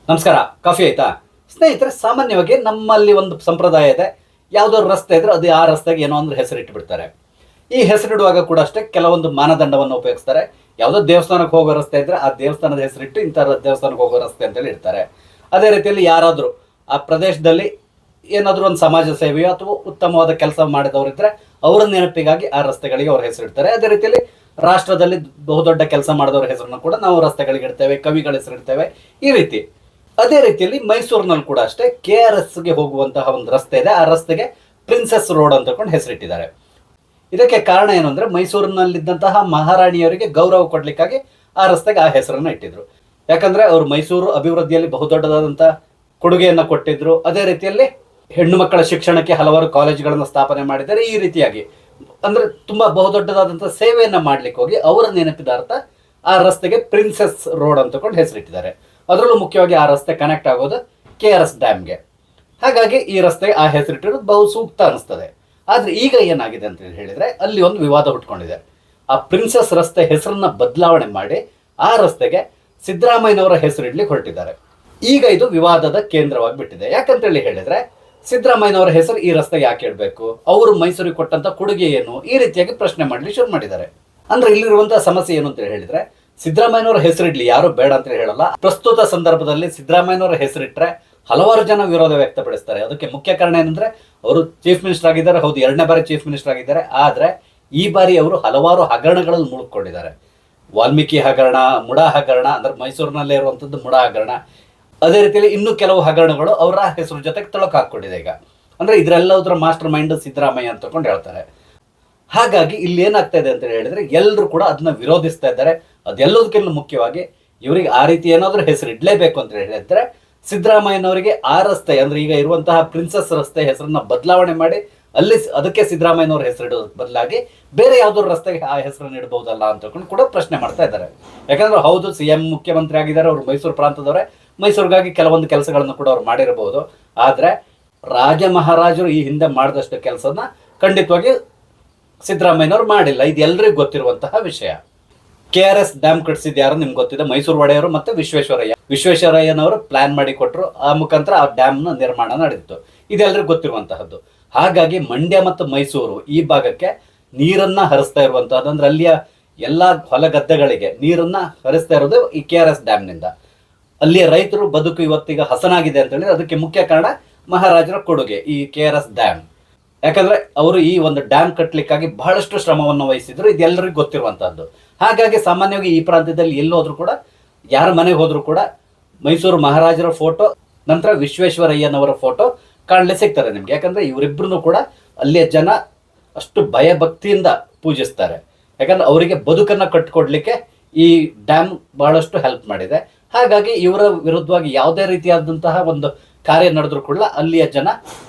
ನಮಸ್ಕಾರ. ಕಾಫಿ ಆಯ್ತಾ? ಸ್ನೇಹಿತರೆ, ಸಾಮಾನ್ಯವಾಗಿ ನಮ್ಮಲ್ಲಿ ಒಂದು ಸಂಪ್ರದಾಯ ಇದೆ. ಯಾವುದಾದ್ರು ರಸ್ತೆ ಇದ್ರೆ ಅದು ಆ ರಸ್ತೆಗೆ ಏನೋ ಒಂದು ಹೆಸರಿಟ್ಟು ಬಿಡ್ತಾರೆ. ಈ ಹೆಸರಿಡುವಾಗ ಕೂಡ ಅಷ್ಟೇ ಕೆಲವೊಂದು ಮಾನದಂಡವನ್ನು ಉಪಯೋಗಿಸ್ತಾರೆ. ಯಾವುದೋ ದೇವಸ್ಥಾನಕ್ಕೆ ಹೋಗೋ ರಸ್ತೆ ಇದ್ರೆ ಆ ದೇವಸ್ಥಾನದ ಹೆಸರಿಟ್ಟು ಇಂಥ ದೇವಸ್ಥಾನಕ್ಕೆ ಹೋಗೋ ರಸ್ತೆ ಅಂತೇಳಿ ಇಡ್ತಾರೆ. ಅದೇ ರೀತಿಯಲ್ಲಿ ಯಾರಾದರೂ ಆ ಪ್ರದೇಶದಲ್ಲಿ ಏನಾದರೂ ಒಂದು ಸಮಾಜ ಸೇವೆಯೋ ಅಥವಾ ಉತ್ತಮವಾದ ಕೆಲಸ ಮಾಡಿದವರಿದ್ದರೆ ಅವರ ನೆನಪಿಗಾಗಿ ಆ ರಸ್ತೆಗಳಿಗೆ ಅವ್ರ ಹೆಸರಿಡ್ತಾರೆ. ಅದೇ ರೀತಿಯಲ್ಲಿ ರಾಷ್ಟ್ರದಲ್ಲಿ ಬಹುದೊಡ್ಡ ಕೆಲಸ ಮಾಡಿದವ್ರ ಹೆಸರನ್ನು ಕೂಡ ನಾವು ರಸ್ತೆಗಳಿಗೆ ಇಡ್ತೇವೆ, ಕವಿಗಳ ಹೆಸರಿಡ್ತೇವೆ, ಈ ರೀತಿ. ಅದೇ ರೀತಿಯಲ್ಲಿ ಮೈಸೂರಿನಲ್ಲಿ ಕೂಡ ಅಷ್ಟೇ KRSಗೆ ಹೋಗುವಂತಹ ಒಂದು ರಸ್ತೆ ಇದೆ. ಆ ರಸ್ತೆಗೆ ಪ್ರಿನ್ಸೆಸ್ ರೋಡ್ ಅಂತಕೊಂಡು ಹೆಸರಿಟ್ಟಿದ್ದಾರೆ. ಇದಕ್ಕೆ ಕಾರಣ ಏನು ಅಂದರೆ, ಮೈಸೂರಿನಲ್ಲಿದ್ದಂತಹ ಮಹಾರಾಣಿಯವರಿಗೆ ಗೌರವ ಕೊಡಲಿಕ್ಕಾಗಿ ಆ ರಸ್ತೆಗೆ ಆ ಹೆಸರನ್ನು ಇಟ್ಟಿದ್ರು. ಯಾಕಂದರೆ ಅವರು ಮೈಸೂರು ಅಭಿವೃದ್ಧಿಯಲ್ಲಿ ಬಹುದೊಡ್ಡದಾದಂಥ ಕೊಡುಗೆಯನ್ನು ಕೊಟ್ಟಿದ್ರು. ಅದೇ ರೀತಿಯಲ್ಲಿ ಹೆಣ್ಣು ಮಕ್ಕಳ ಶಿಕ್ಷಣಕ್ಕೆ ಹಲವಾರು ಕಾಲೇಜುಗಳನ್ನು ಸ್ಥಾಪನೆ ಮಾಡಿದ್ದಾರೆ. ಈ ರೀತಿಯಾಗಿ ಅಂದರೆ ತುಂಬ ಬಹುದೊಡ್ಡದಾದಂಥ ಸೇವೆಯನ್ನು ಮಾಡಲಿಕ್ಕೆ ಹೋಗಿ ಅವರ ನೆನಪಿದಾರ್ಥ ಆ ರಸ್ತೆಗೆ ಪ್ರಿನ್ಸೆಸ್ ರೋಡ್ ಅಂತಕೊಂಡು ಹೆಸರಿಟ್ಟಿದ್ದಾರೆ. ಅದರಲ್ಲೂ ಮುಖ್ಯವಾಗಿ ಆ ರಸ್ತೆ ಕನೆಕ್ಟ್ ಆಗೋದು KRS ಡ್ಯಾಮ್ಗೆ. ಹಾಗಾಗಿ ಈ ರಸ್ತೆಗೆ ಆ ಹೆಸರಿಟ್ಟಿರೋದು ಬಹು ಸೂಕ್ತ ಅನಿಸ್ತದೆ. ಆದರೆ ಈಗ ಏನಾಗಿದೆ ಅಂತ ಹೇಳಿದರೆ, ಅಲ್ಲಿ ಒಂದು ವಿವಾದ ಹುಟ್ಕೊಂಡಿದೆ. ಆ ಪ್ರಿನ್ಸೆಸ್ ರಸ್ತೆ ಹೆಸರನ್ನ ಬದಲಾವಣೆ ಮಾಡಿ ಆ ರಸ್ತೆಗೆ ಸಿದ್ದರಾಮಯ್ಯನವರ ಹೆಸರಿಡ್ಲಿಕ್ಕೆ ಹೊರಟಿದ್ದಾರೆ. ಈಗ ಇದು ವಿವಾದದ ಕೇಂದ್ರವಾಗಿ ಬಿಟ್ಟಿದೆ. ಯಾಕಂತೇಳಿ ಹೇಳಿದರೆ, ಸಿದ್ದರಾಮಯ್ಯನವರ ಹೆಸರು ಈ ರಸ್ತೆಗೆ ಯಾಕೆ ಇಡಬೇಕು, ಅವರು ಮೈಸೂರಿಗೆ ಕೊಟ್ಟಂತ ಕೊಡುಗೆ ಏನು, ಈ ರೀತಿಯಾಗಿ ಪ್ರಶ್ನೆ ಮಾಡಲಿಕ್ಕೆ ಶುರು ಮಾಡಿದ್ದಾರೆ. ಅಂದ್ರೆ ಇಲ್ಲಿರುವಂತಹ ಸಮಸ್ಯೆ ಏನು ಅಂತ ಹೇಳಿದ್ರೆ, ಸಿದ್ದರಾಮಯ್ಯನವರ ಹೆಸರಿಡ್ಲಿ, ಯಾರು ಬೇಡ ಅಂತ ಹೇಳಲ್ಲ. ಪ್ರಸ್ತುತ ಸಂದರ್ಭದಲ್ಲಿ ಸಿದ್ದರಾಮಯ್ಯನವರ ಹೆಸರಿಟ್ರೆ ಹಲವಾರು ಜನ ವಿರೋಧ ವ್ಯಕ್ತಪಡಿಸ್ತಾರೆ. ಅದಕ್ಕೆ ಮುಖ್ಯ ಕಾರಣ ಏನಂದ್ರೆ, ಅವರು ಚೀಫ್ ಮಿನಿಸ್ಟರ್ ಆಗಿದ್ದಾರೆ. ಹೌದು, 2ನೇ ಬಾರಿ ಚೀಫ್ ಮಿನಿಸ್ಟರ್ ಆಗಿದ್ದಾರೆ. ಆದ್ರೆ ಈ ಬಾರಿ ಅವರು ಹಲವಾರು ಹಗರಣಗಳಲ್ಲಿ ಮುಳುಗಿಕೊಂಡಿದ್ದಾರೆ. ವಾಲ್ಮೀಕಿ ಹಗರಣ, ಮುಡಾ ಹಗರಣ, ಅಂದ್ರೆ ಮೈಸೂರಿನಲ್ಲೇ ಇರುವಂತದ್ದು ಮುಡಾ ಹಗರಣ. ಅದೇ ರೀತಿಯಲ್ಲಿ ಇನ್ನೂ ಕೆಲವು ಹಗರಣಗಳು ಅವರ ಹೆಸರು ಜೊತೆಗೆ ತಳಕು ಹಾಕೊಂಡಿದೆ. ಈಗ ಅಂದ್ರೆ ಇದರೆಲ್ಲದರ ಮಾಸ್ಟರ್ ಮೈಂಡ್ ಸಿದ್ದರಾಮಯ್ಯ ಅಂತಕೊಂಡು ಹೇಳ್ತಾರೆ. ಹಾಗಾಗಿ ಇಲ್ಲಿ ಏನಾಗ್ತಾ ಇದೆ ಅಂತ ಹೇಳಿದ್ರೆ, ಎಲ್ಲರೂ ಕೂಡ ಅದನ್ನ ವಿರೋಧಿಸ್ತಾ ಇದ್ದಾರೆ. ಅದೆಲ್ಲದಕ್ಕಿಂತ ಮುಖ್ಯವಾಗಿ ಇವರಿಗೆ ಆ ರೀತಿ ಏನಾದರೂ ಹೆಸರು ಇಡಲೇಬೇಕು ಅಂತ ಹೇಳಿದ್ರೆ, ಸಿದ್ದರಾಮಯ್ಯನವರಿಗೆ ಆ ರಸ್ತೆ ಅಂದ್ರೆ ಈಗ ಇರುವಂತಹ ಪ್ರಿನ್ಸೆಸ್ ರಸ್ತೆ ಹೆಸರನ್ನ ಬದಲಾವಣೆ ಮಾಡಿ ಅಲ್ಲಿ ಅದಕ್ಕೆ ಸಿದ್ದರಾಮಯ್ಯನವರ ಹೆಸರಿಡೋದಕ್ಕೆ ಬದಲಾಗಿ ಬೇರೆ ಯಾವ್ದಾದ್ರು ರಸ್ತೆಗೆ ಆ ಹೆಸರನ್ನು ಇಡಬಹುದಲ್ಲ ಅಂತಕೊಂಡು ಕೂಡ ಪ್ರಶ್ನೆ ಮಾಡ್ತಾ ಇದ್ದಾರೆ. ಯಾಕಂದ್ರೆ ಹೌದು, CM ಮುಖ್ಯಮಂತ್ರಿ ಆಗಿದ್ದಾರೆ, ಅವರು ಮೈಸೂರು ಪ್ರಾಂತದವರೇ, ಮೈಸೂರಿಗಾಗಿ ಕೆಲವೊಂದು ಕೆಲಸಗಳನ್ನು ಕೂಡ ಅವ್ರು ಮಾಡಿರಬಹುದು. ಆದ್ರೆ ರಾಜ ಮಹಾರಾಜರು ಈ ಹಿಂದೆ ಮಾಡಿದಷ್ಟು ಕೆಲಸನ ಖಂಡಿತವಾಗಿ ಸಿದ್ದರಾಮಯ್ಯನವರು ಮಾಡಿಲ್ಲ. ಇದು ಎಲ್ರಿಗೂ ಗೊತ್ತಿರುವಂತಹ ವಿಷಯ. KRS ಡ್ಯಾಮ್ ಕಟ್ಟಿಸಿದ ಯಾರು ನಿಮ್ಗೆ ಗೊತ್ತಿದೆ, ಮೈಸೂರು ಒಡೆಯವರು ಮತ್ತೆ ವಿಶ್ವೇಶ್ವರಯ್ಯನವರು ಪ್ಲಾನ್ ಮಾಡಿ ಕೊಟ್ಟರು. ಆ ಮುಖಾಂತರ ಆ ಡ್ಯಾಮ್ನ ನಿರ್ಮಾಣ ನಡೆದಿತ್ತು. ಇದೆಲ್ಲರಿಗೂ ಗೊತ್ತಿರುವಂತಹದ್ದು. ಹಾಗಾಗಿ ಮಂಡ್ಯ ಮತ್ತು ಮೈಸೂರು ಈ ಭಾಗಕ್ಕೆ ನೀರನ್ನ ಹರಿಸ್ತಾ ಇರುವಂತಹದ್ದು, ಅಂದ್ರೆ ಅಲ್ಲಿಯ ಎಲ್ಲಾ ಹೊಲ ಗದ್ದೆಗಳಿಗೆ ನೀರನ್ನ ಹರಿಸ್ತಾ ಇರೋದು ಈ KRS ಡ್ಯಾಮ್ನಿಂದ. ಅಲ್ಲಿಯ ರೈತರು ಬದುಕು ಇವತ್ತೀಗ ಹಸನಾಗಿದೆ ಅಂತ ಹೇಳಿದ್ರೆ ಅದಕ್ಕೆ ಮುಖ್ಯ ಕಾರಣ ಮಹಾರಾಜರ ಕೊಡುಗೆ, ಈ KRS ಡ್ಯಾಮ್. ಯಾಕಂದ್ರೆ ಅವರು ಈ ಒಂದು ಡ್ಯಾಮ್ ಕಟ್ಟಲಿಕ್ಕಾಗಿ ಬಹಳಷ್ಟು ಶ್ರಮವನ್ನು ವಹಿಸಿದ್ರು. ಇದೆಲ್ಲರಿಗೂ ಗೊತ್ತಿರುವಂತಹದ್ದು. ಹಾಗಾಗಿ ಸಾಮಾನ್ಯವಾಗಿ ಈ ಪ್ರಾಂತ್ಯದಲ್ಲಿ ಎಲ್ಲೋದ್ರೂ ಕೂಡ, ಯಾರ ಮನೆಗೆ ಹೋದ್ರು ಕೂಡ ಮೈಸೂರು ಮಹಾರಾಜರ ಫೋಟೋ, ನಂತರ ವಿಶ್ವೇಶ್ವರಯ್ಯನವರ ಫೋಟೋ ಕಾಣಲಿ ಸಿಗ್ತಾರೆ ನಿಮ್ಗೆ. ಯಾಕಂದ್ರೆ ಇವರಿಬ್ರು ಕೂಡ ಅಲ್ಲಿಯ ಜನ ಅಷ್ಟು ಭಯ ಭಕ್ತಿಯಿಂದ ಪೂಜಿಸ್ತಾರೆ. ಯಾಕಂದ್ರೆ ಅವರಿಗೆ ಬದುಕನ್ನ ಕಟ್ಟಿಕೊಡ್ಲಿಕ್ಕೆ ಈ ಡ್ಯಾಮ್ ಬಹಳಷ್ಟು ಹೆಲ್ಪ್ ಮಾಡಿದೆ. ಹಾಗಾಗಿ ಇವರ ವಿರುದ್ಧವಾಗಿ ಯಾವುದೇ ರೀತಿಯಾದಂತಹ ಒಂದು ಕಾರ್ಯ ನಡೆದ್ರು ಕೂಡ ಅಲ್ಲಿಯ ಜನ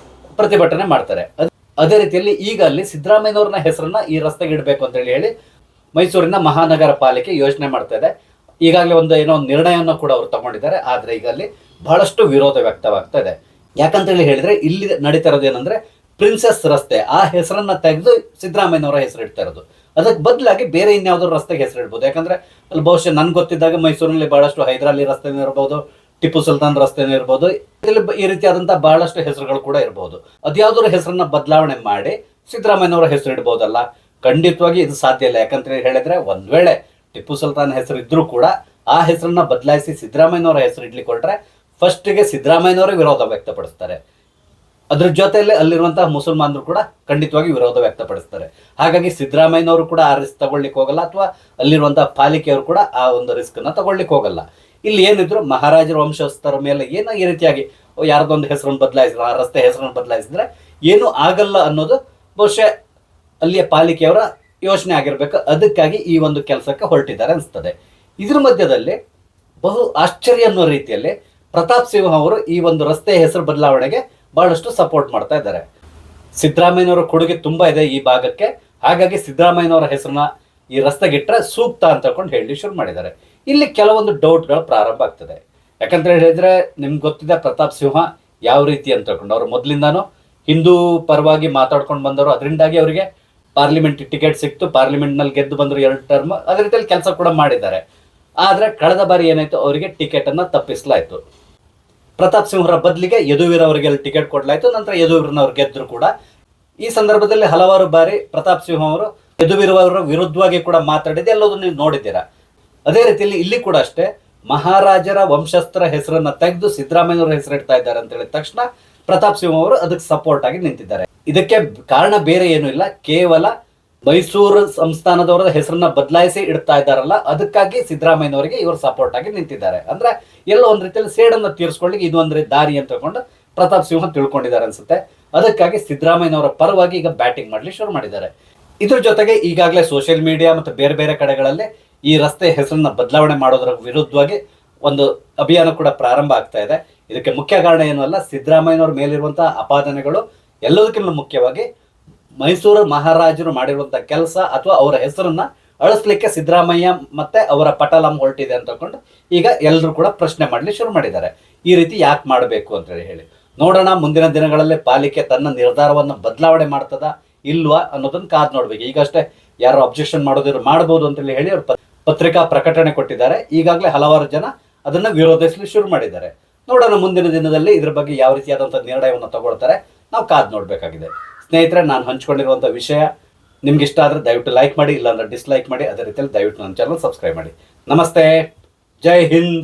ಪ್ರತಿಭಟನೆ ಮಾಡ್ತಾರೆ. ಅದೇ ರೀತಿಯಲ್ಲಿ ಈಗ ಅಲ್ಲಿ ಸಿದ್ದರಾಮಯ್ಯನವ್ರನ್ನ ಹೆಸರನ್ನ ಈ ರಸ್ತೆಗೆ ಇಡಬೇಕು ಅಂತ ಹೇಳಿ ಮೈಸೂರಿನ ಮಹಾನಗರ ಪಾಲಿಕೆ ಯೋಚನೆ ಮಾಡ್ತಾ ಇದೆ. ಈಗಾಗಲೇ ಒಂದು ನಿರ್ಣಯವನ್ನು ಕೂಡ ಅವರು ತಗೊಂಡಿದ್ದಾರೆ. ಆದ್ರೆ ಈಗ ಅಲ್ಲಿ ಬಹಳಷ್ಟು ವಿರೋಧ ವ್ಯಕ್ತವಾಗ್ತಾ ಇದೆ. ಯಾಕಂತ ಹೇಳಿದ್ರೆ, ಇಲ್ಲಿ ನಡೀತಾ ಇರೋದು ಏನಂದ್ರೆ, ಪ್ರಿನ್ಸೆಸ್ ರಸ್ತೆ ಆ ಹೆಸರನ್ನ ತೆಗೆದು ಸಿದ್ದರಾಮಯ್ಯನವರ ಹೆಸರು ಇಡ್ತಾ ಇರೋದು. ಅದಕ್ಕೆ ಬದಲಾಗಿ ಬೇರೆ ಇನ್ಯಾವುದೋ ರಸ್ತೆಗೆ ಹೆಸರು ಇಡ್ಬೋದು. ಯಾಕಂದ್ರೆ ಅಲ್ಲಿ ಬಹುಶಃ ನನ್ಗೆ ಗೊತ್ತಿದ್ದಾಗ ಮೈಸೂರಿನಲ್ಲಿ ಬಹಳಷ್ಟು ಹೈದರಾಲಿ ರಸ್ತೆನೂ ಇರ್ಬೋದು, ಟಿಪ್ಪು ಸುಲ್ತಾನ್ ರಸ್ತೆನೂ ಇರ್ಬೋದು, ಈ ರೀತಿಯಾದಂತಹ ಬಹಳಷ್ಟು ಹೆಸರುಗಳು ಕೂಡ ಇರಬಹುದು. ಅದ್ಯಾವ್ದಾದ್ರು ಹೆಸರನ್ನ ಬದಲಾವಣೆ ಮಾಡಿ ಸಿದ್ದರಾಮಯ್ಯನವರ ಹೆಸರು ಇಡಬಹುದಲ್ಲ? ಖಂಡಿತವಾಗಿ ಇದು ಸಾಧ್ಯ ಇಲ್ಲ. ಯಾಕಂತ ಹೇಳಿದ್ರೆ, ಒಂದ್ ವೇಳೆ ಟಿಪ್ಪು ಸುಲ್ತಾನ್ ಹೆಸರು ಇದ್ರೂ ಕೂಡ ಆ ಹೆಸರನ್ನ ಬದಲಾಯಿಸಿ ಸಿದ್ದರಾಮಯ್ಯನವರ ಹೆಸರು ಇಡ್ಲಿಕ್ಕೆ ಹೊರಟ್ರೆ ಫಸ್ಟ್ಗೆ ಸಿದ್ದರಾಮಯ್ಯನವರೇ ವಿರೋಧ ವ್ಯಕ್ತಪಡಿಸ್ತಾರೆ. ಅದ್ರ ಜೊತೆಯಲ್ಲಿ ಅಲ್ಲಿರುವಂತಹ ಮುಸಲ್ಮಾನರು ಕೂಡ ಖಂಡಿತವಾಗಿ ವಿರೋಧ ವ್ಯಕ್ತಪಡಿಸ್ತಾರೆ. ಹಾಗಾಗಿ ಸಿದ್ದರಾಮಯ್ಯನವರು ಕೂಡ ಆ ರಿಸ್ಕ್ ತಗೊಳ್ಳಿಕ್ಕೆ ಹೋಗಲ್ಲ, ಅಥವಾ ಅಲ್ಲಿರುವಂತಹ ಪಾಲಿಕೆಯವರು ಕೂಡ ಆ ಒಂದು ರಿಸ್ಕ್ ಅನ್ನ ತಗೊಳ್ಳಿಕ್ಕೆ ಹೋಗಲ್ಲ. ಇಲ್ಲಿ ಏನಿದ್ರು ಮಹಾರಾಜರ ವಂಶಸ್ಥರ ಮೇಲೆ ಏನೋ ಈ ರೀತಿಯಾಗಿ ಯಾರ್ದೊಂದು ಹೆಸರನ್ನು ಬದಲಾಯಿಸಿದ್ರೆ, ಆ ರಸ್ತೆ ಹೆಸರನ್ನು ಬದಲಾಯಿಸಿದ್ರೆ ಏನೂ ಆಗಲ್ಲ ಅನ್ನೋದು ಬಹುಶಃ ಅಲ್ಲಿಯ ಪಾಲಿಕೆಯವರ ಯೋಚನೆ ಆಗಿರ್ಬೇಕು. ಅದಕ್ಕಾಗಿ ಈ ಒಂದು ಕೆಲಸಕ್ಕೆ ಹೊರಟಿದ್ದಾರೆ ಅನಿಸ್ತದೆ. ಇದ್ರ ಮಧ್ಯದಲ್ಲಿ ಬಹು ಆಶ್ಚರ್ಯ ಅನ್ನೋ ರೀತಿಯಲ್ಲಿ ಪ್ರತಾಪ್ ಸಿಂಹ ಅವರು ಈ ಒಂದು ರಸ್ತೆ ಹೆಸರು ಬದಲಾವಣೆಗೆ ಬಹಳಷ್ಟು ಸಪೋರ್ಟ್ ಮಾಡ್ತಾ ಇದ್ದಾರೆ. ಸಿದ್ದರಾಮಯ್ಯನವರ ಕೊಡುಗೆ ತುಂಬಾ ಇದೆ ಈ ಭಾಗಕ್ಕೆ. ಹಾಗಾಗಿ ಸಿದ್ದರಾಮಯ್ಯನವರ ಹೆಸರನ್ನ ಈ ರಸ್ತೆಗಿಟ್ರೆ ಸೂಕ್ತ ಅಂತಕೊಂಡು ಹೇಳಿ ಶುರು ಮಾಡಿದ್ದಾರೆ. ಇಲ್ಲಿ ಕೆಲವೊಂದು ಡೌಟ್ಗಳು ಪ್ರಾರಂಭ ಆಗ್ತದೆ. ಯಾಕಂತ ಹೇಳಿದ್ರೆ, ನಿಮ್ಗೆ ಗೊತ್ತಿದೆ ಪ್ರತಾಪ್ ಸಿಂಹ ಯಾವ ರೀತಿ ಅಂತ ಹೇಳ್ಕೊಂಡು ಅವರು ಮೊದಲಿಂದಾನು ಹಿಂದೂ ಪರವಾಗಿ ಮಾತಾಡ್ಕೊಂಡು ಬಂದವರು. ಅದರಿಂದಾಗಿ ಅವರಿಗೆ ಪಾರ್ಲಿಮೆಂಟ್ ಟಿಕೆಟ್ ಸಿಕ್ತು, ಪಾರ್ಲಿಮೆಂಟ್ನಲ್ಲಿ ಗೆದ್ದು ಬಂದರು 2 ಟರ್ಮ್. ಅದೇ ರೀತಿಯಲ್ಲಿ ಕೆಲಸ ಕೂಡ ಮಾಡಿದ್ದಾರೆ. ಆದ್ರೆ ಕಳೆದ ಬಾರಿ ಏನಾಯ್ತು, ಅವರಿಗೆ ಟಿಕೆಟ್ ಅನ್ನ ತಪ್ಪಿಸಲಾಯ್ತು. ಪ್ರತಾಪ್ ಸಿಂಹರ ಬದಲಿಗೆ ಯದುವೀರ್ ಅವರಿಗೆ ಟಿಕೆಟ್ ಕೊಡಲಾಯಿತು. ನಂತರ ಯದುವೀರ್ನವ್ರು ಗೆದ್ದರು ಕೂಡ. ಈ ಸಂದರ್ಭದಲ್ಲಿ ಹಲವಾರು ಬಾರಿ ಪ್ರತಾಪ್ ಸಿಂಹ ಅವರು ಯದುವೀರ್ ಅವರ ವಿರುದ್ಧವಾಗಿ ಕೂಡ ಮಾತಾಡಿದೆ, ಎಲ್ಲದನ್ನು ನೀವು ನೋಡಿದ್ದೀರಾ. ಅದೇ ರೀತಿಯಲ್ಲಿ ಇಲ್ಲಿ ಕೂಡ ಅಷ್ಟೇ, ಮಹಾರಾಜರ ವಂಶಸ್ಥರ ಹೆಸರನ್ನ ತೆಗೆದು ಸಿದ್ದರಾಮಯ್ಯನವರ ಹೆಸರಿಡ್ತಾ ಇದ್ದಾರೆ ಅಂತ ಹೇಳಿದ ತಕ್ಷಣ ಪ್ರತಾಪ್ ಸಿಂಹ ಅವರು ಅದಕ್ಕೆ ಸಪೋರ್ಟ್ ಆಗಿ ನಿಂತಿದ್ದಾರೆ. ಇದಕ್ಕೆ ಕಾರಣ ಬೇರೆ ಏನೂ ಇಲ್ಲ, ಕೇವಲ ಮೈಸೂರು ಸಂಸ್ಥಾನದವರ ಹೆಸರನ್ನ ಬದಲಾಯಿಸಿ ಇಡ್ತಾ ಇದ್ದಾರಲ್ಲ, ಅದಕ್ಕಾಗಿ ಸಿದ್ದರಾಮಯ್ಯನವರಿಗೆ ಇವರು ಸಪೋರ್ಟ್ ಆಗಿ ನಿಂತಿದ್ದಾರೆ. ಅಂದ್ರೆ ಎಲ್ಲೋ ಒಂದ್ ರೀತಿಯಲ್ಲಿ ಸೇಡನ್ನು ತೀರಿಸ್ಕೊಳ್ಳಿಕ್ಕೆ ಇದು ಒಂದು ದಾರಿ ಅಂತ ತಗೊಂಡು ಪ್ರತಾಪ್ ಸಿಂಹ ತಿಳ್ಕೊಂಡಿದ್ದಾರೆ ಅನ್ಸುತ್ತೆ. ಅದಕ್ಕಾಗಿ ಸಿದ್ದರಾಮಯ್ಯನವರ ಪರವಾಗಿ ಈಗ ಬ್ಯಾಟಿಂಗ್ ಮಾಡ್ಲಿಕ್ಕೆ ಶುರು ಮಾಡಿದ್ದಾರೆ. ಇದ್ರ ಜೊತೆಗೆ ಈಗಾಗಲೇ ಸೋಷಿಯಲ್ ಮೀಡಿಯಾ ಮತ್ತು ಬೇರೆ ಬೇರೆ ಕಡೆಗಳಲ್ಲಿ ಈ ರಸ್ತೆ ಹೆಸರನ್ನ ಬದಲಾವಣೆ ಮಾಡೋದ್ರ ವಿರುದ್ಧವಾಗಿ ಒಂದು ಅಭಿಯಾನ ಕೂಡ ಪ್ರಾರಂಭ ಆಗ್ತಾ ಇದೆ. ಇದಕ್ಕೆ ಮುಖ್ಯ ಕಾರಣ ಏನೂ ಅಲ್ಲ, ಸಿದ್ದರಾಮಯ್ಯನವ್ರ ಮೇಲಿರುವಂತಹ ಅಪಾದನೆಗಳು, ಎಲ್ಲದಕ್ಕಿಂತ ಮುಖ್ಯವಾಗಿ ಮೈಸೂರು ಮಹಾರಾಜರು ಮಾಡಿರುವಂತಹ ಕೆಲಸ ಅಥವಾ ಅವರ ಹೆಸರನ್ನ ಅಳಿಸ್ಲಿಕ್ಕೆ ಸಿದ್ದರಾಮಯ್ಯ ಮತ್ತೆ ಅವರ ಪಟಲಂ ಹೊರಟಿದೆ ಅಂತ ತಗೊಂಡು ಈಗ ಎಲ್ಲರೂ ಕೂಡ ಪ್ರಶ್ನೆ ಮಾಡ್ಲಿಕ್ಕೆ ಶುರು ಮಾಡಿದ್ದಾರೆ. ಈ ರೀತಿ ಯಾಕೆ ಮಾಡಬೇಕು ಅಂತ ಹೇಳಿ ನೋಡೋಣ. ಮುಂದಿನ ದಿನಗಳಲ್ಲಿ ಪಾಲಿಕೆ ತನ್ನ ನಿರ್ಧಾರವನ್ನು ಬದಲಾವಣೆ ಮಾಡ್ತದ ಇಲ್ವಾ ಅನ್ನೋದನ್ನ ಕಾದ್ ನೋಡ್ಬೇಕು. ಈಗಷ್ಟೇ ಯಾರು ಅಬ್ಜೆಕ್ಷನ್ ಮಾಡೋದಿದ್ರು ಮಾಡ್ಬೋದು ಅಂತ ಹೇಳಿ ಅವ್ರು ಪತ್ರಿಕಾ ಪ್ರಕಟಣೆ ಕೊಟ್ಟಿದ್ದಾರೆ. ಈಗಾಗಲೇ ಹಲವಾರು ಜನ ಅದನ್ನ ವಿರೋಧಿಸಲು ಶುರು ಮಾಡಿದ್ದಾರೆ. ನೋಡೋಣ ಮುಂದಿನ ದಿನದಲ್ಲಿ ಇದ್ರ ಬಗ್ಗೆ ಯಾವ ರೀತಿಯಾದಂತಹ ನಿರ್ಣಯವನ್ನು ತಗೊಳ್ತಾರೆ, ನಾವು ಕಾದ್ ನೋಡ್ಬೇಕಾಗಿದೆ. ಸ್ನೇಹಿತರೆ, ನಾನು ಹಂಚ್ಕೊಂಡಿರುವಂಥ ವಿಷಯ ನಿಮ್ಗೆ ಇಷ್ಟ ಆದರೆ ದಯವಿಟ್ಟು ಲೈಕ್ ಮಾಡಿ, ಇಲ್ಲಾಂದ್ರೆ ಡಿಸ್ಲೈಕ್ ಮಾಡಿ. ಅದೇ ರೀತಿಯಲ್ಲಿ ದಯವಿಟ್ಟು ನನ್ನ ಚಾನಲ್ ಸಬ್ಸ್ಕ್ರೈಬ್ ಮಾಡಿ. ನಮಸ್ತೆ, ಜೈ ಹಿಂದ್.